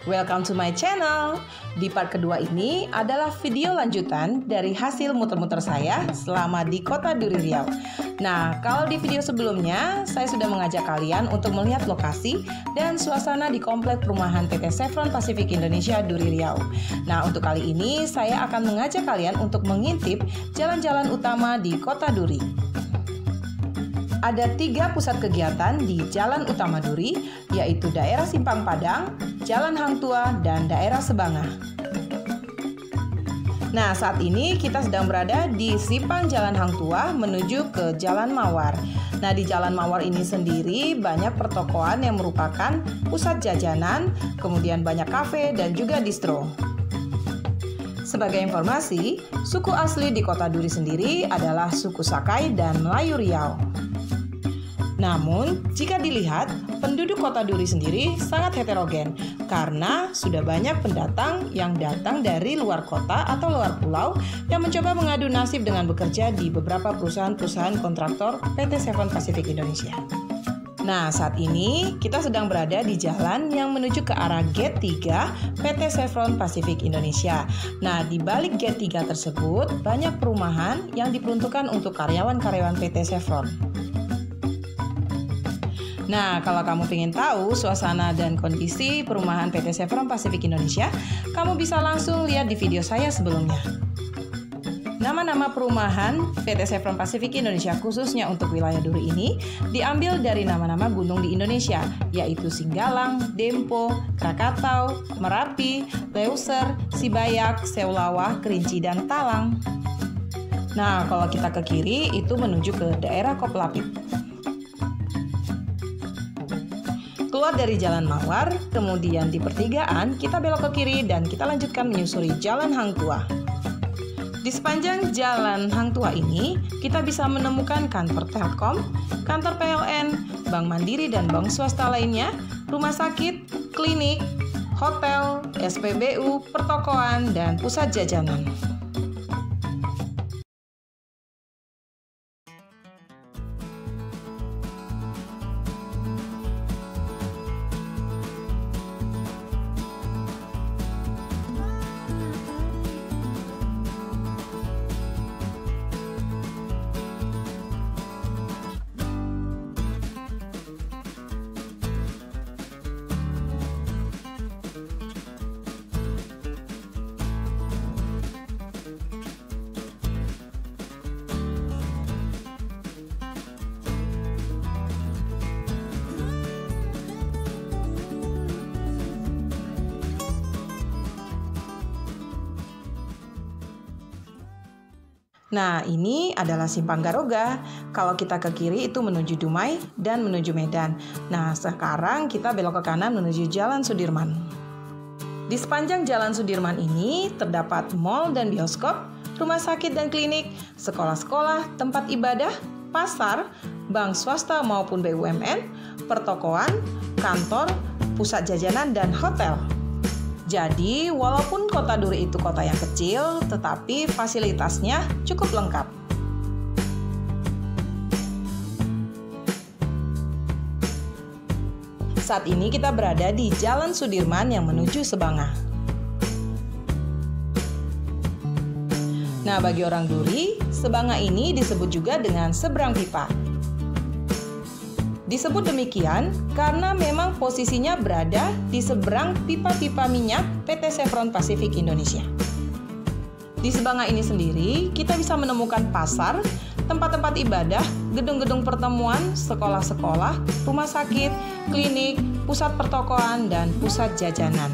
Welcome to my channel. Di part kedua ini adalah video lanjutan dari hasil muter-muter saya selama di Kota Duri Riau. Nah, kalau di video sebelumnya saya sudah mengajak kalian untuk melihat lokasi dan suasana di komplek perumahan PT Chevron Pacific Indonesia Duri Riau. Nah, untuk kali ini saya akan mengajak kalian untuk mengintip jalan-jalan utama di Kota Duri. Ada 3 pusat kegiatan di Jalan Utama Duri, yaitu daerah Simpang Padang, Jalan Hang Tua, dan daerah Sebangah. Nah, saat ini kita sedang berada di Simpang Jalan Hang Tua menuju ke Jalan Mawar. Nah, di Jalan Mawar ini sendiri banyak pertokoan yang merupakan pusat jajanan, kemudian banyak kafe dan juga distro. Sebagai informasi, suku asli di Kota Duri sendiri adalah suku Sakai dan Melayu Riau. Namun, jika dilihat, penduduk Kota Duri sendiri sangat heterogen karena sudah banyak pendatang yang datang dari luar kota atau luar pulau yang mencoba mengadu nasib dengan bekerja di beberapa perusahaan-perusahaan kontraktor PT Chevron Pacific Indonesia. Nah, saat ini kita sedang berada di jalan yang menuju ke arah Gate 3 PT Chevron Pacific Indonesia. Nah, di balik Gate 3 tersebut banyak perumahan yang diperuntukkan untuk karyawan-karyawan PT Chevron. Nah, kalau kamu ingin tahu suasana dan kondisi perumahan PT Chevron Pacific Indonesia, kamu bisa langsung lihat di video saya sebelumnya. Nama-nama perumahan PT Chevron Pacific Indonesia khususnya untuk wilayah Duri ini diambil dari nama-nama gunung di Indonesia, yaitu Singgalang, Dempo, Krakatau, Merapi, Leuser, Sibayak, Seulawah, Kerinci, dan Talang. Nah, kalau kita ke kiri itu menuju ke daerah Koplapit. Keluar dari Jalan Mawar, kemudian di pertigaan kita belok ke kiri dan kita lanjutkan menyusuri Jalan Hang Tua. Di sepanjang Jalan Hang Tua ini, kita bisa menemukan kantor Telkom, kantor PLN, Bank Mandiri dan bank swasta lainnya, rumah sakit, klinik, hotel, SPBU, pertokoan, dan pusat jajanan. Nah, ini adalah Simpang Garoga. Kalau kita ke kiri itu menuju Dumai dan menuju Medan. Nah, sekarang kita belok ke kanan menuju Jalan Sudirman. Di sepanjang Jalan Sudirman ini terdapat mal dan bioskop, rumah sakit dan klinik, sekolah-sekolah, tempat ibadah, pasar, bank swasta maupun BUMN, pertokoan, kantor, pusat jajanan, dan hotel. Jadi, walaupun Kota Duri itu kota yang kecil, tetapi fasilitasnya cukup lengkap. Saat ini kita berada di Jalan Sudirman yang menuju Sebangah. Nah, bagi orang Duri, Sebangah ini disebut juga dengan seberang pipa. Disebut demikian karena memang posisinya berada di seberang pipa-pipa minyak PT Chevron Pacific Indonesia. Di Sebangah ini sendiri, kita bisa menemukan pasar, tempat-tempat ibadah, gedung-gedung pertemuan, sekolah-sekolah, rumah sakit, klinik, pusat pertokoan, dan pusat jajanan.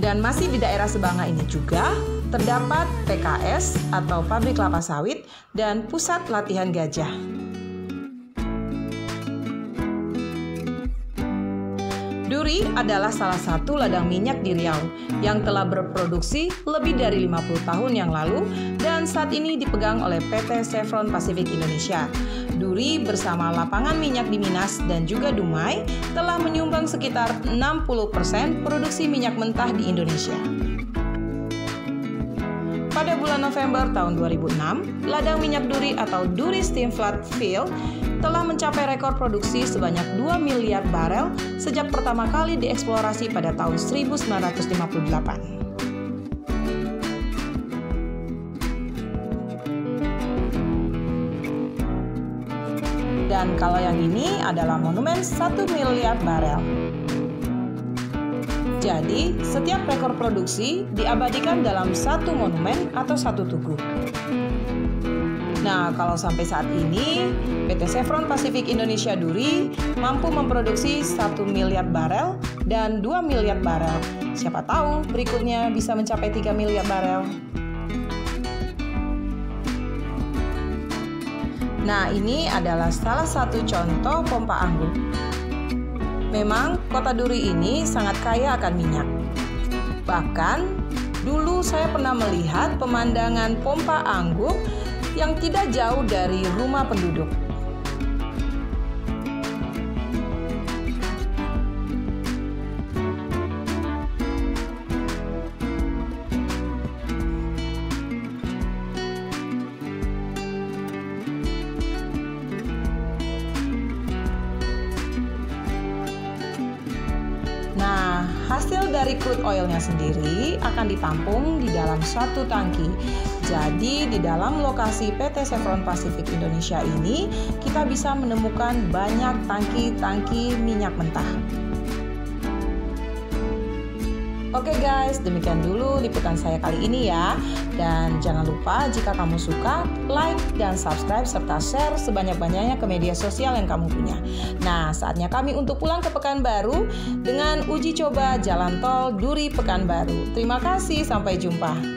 Dan masih di daerah Sebangah ini juga terdapat PKS atau pabrik kelapa sawit dan pusat latihan gajah. Duri adalah salah satu ladang minyak di Riau yang telah berproduksi lebih dari 50 tahun yang lalu dan saat ini dipegang oleh PT Chevron Pacific Indonesia. Duri bersama lapangan minyak di Minas dan juga Dumai telah menyumbang sekitar 60% produksi minyak mentah di Indonesia. Pada bulan November tahun 2006, ladang minyak Duri atau Duri Steam Flood Field telah mencapai rekor produksi sebanyak 2 miliar barel sejak pertama kali dieksplorasi pada tahun 1958. Dan kalau yang ini adalah monumen 1 miliar barel. Jadi, setiap rekor produksi diabadikan dalam satu monumen atau satu tugu. Nah, kalau sampai saat ini, PT Chevron Pacific Indonesia Duri mampu memproduksi 1 miliar barel dan 2 miliar barel. Siapa tahu berikutnya bisa mencapai 3 miliar barel. Nah, ini adalah salah satu contoh pompa anggur. Memang kota Duri ini sangat kaya akan minyak. Bahkan, dulu saya pernah melihat pemandangan pompa anggur yang tidak jauh dari rumah penduduk. Nah, hasil dari crude oilnya sendiri akan ditampung di dalam suatu tangki. Jadi, di dalam lokasi PT Chevron Pacific Indonesia ini, kita bisa menemukan banyak tangki-tangki minyak mentah. Oke guys, demikian dulu liputan saya kali ini ya. Dan jangan lupa jika kamu suka, like dan subscribe serta share sebanyak-banyaknya ke media sosial yang kamu punya. Nah, saatnya kami untuk pulang ke Pekanbaru dengan uji coba jalan tol Duri Pekanbaru. Terima kasih, sampai jumpa.